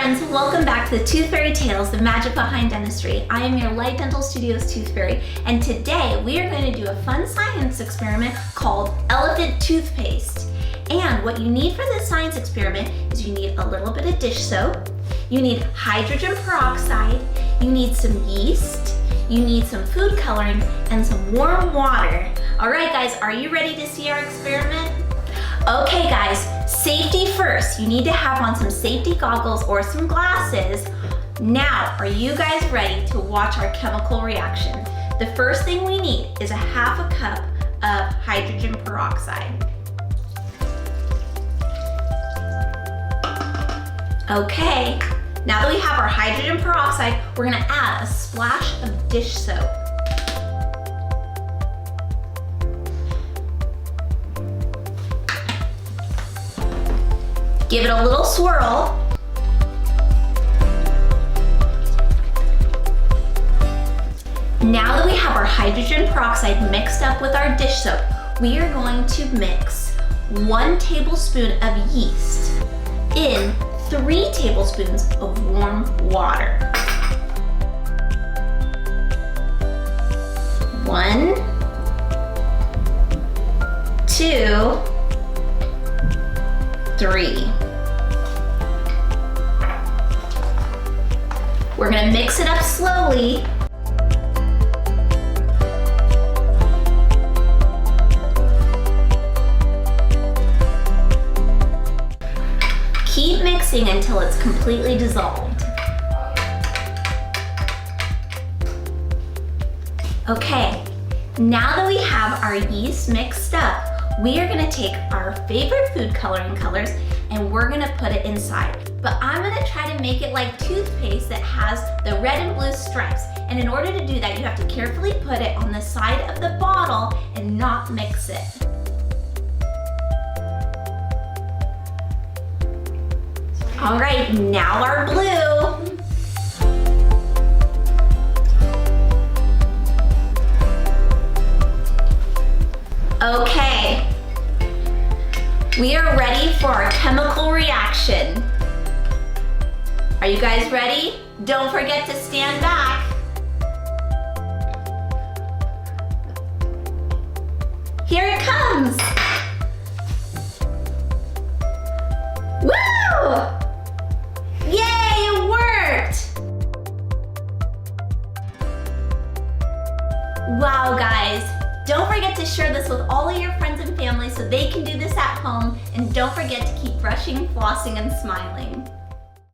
friends, welcome back to the Tooth Fairy Tales, the magic behind dentistry. I am your Light Dental Studios Tooth Fairy, and today we are going to do a fun science experiment called elephant toothpaste. And what you need for this science experiment is you need a little bit of dish soap, you need hydrogen peroxide, you need some yeast, you need some food coloring, and some warm water. All right guys, are you ready to see our experiment? Okay guys, safety first. You need to have on some safety goggles or some glasses. Now, are you guys ready to watch our chemical reaction? The first thing we need is a half a cup of hydrogen peroxide. Okay, now that we have our hydrogen peroxide, we're gonna add a splash of dish soap. Give it a little swirl. Now that we have our hydrogen peroxide mixed up with our dish soap, we are going to mix 1 tablespoon of yeast in 3 tablespoons of warm water. 1, 2, 3. We're gonna mix it up slowly. Keep mixing until it's completely dissolved. Okay, now that we have our yeast mixed up, we are gonna take our favorite food coloring colors and we're gonna put it inside. But I'm gonna try to make it like toothpaste that has the red and blue stripes. And in order to do that, you have to carefully put it on the side of the bottle and not mix it. All right, now our blue. Okay, we are ready for our chemical reaction. Are you guys ready? Don't forget to stand back. Here it comes. Woo! Yay, it worked! Wow, guys. Don't forget to share this with all of your friends and family so they can do this at home. And don't forget to keep brushing, flossing, and smiling.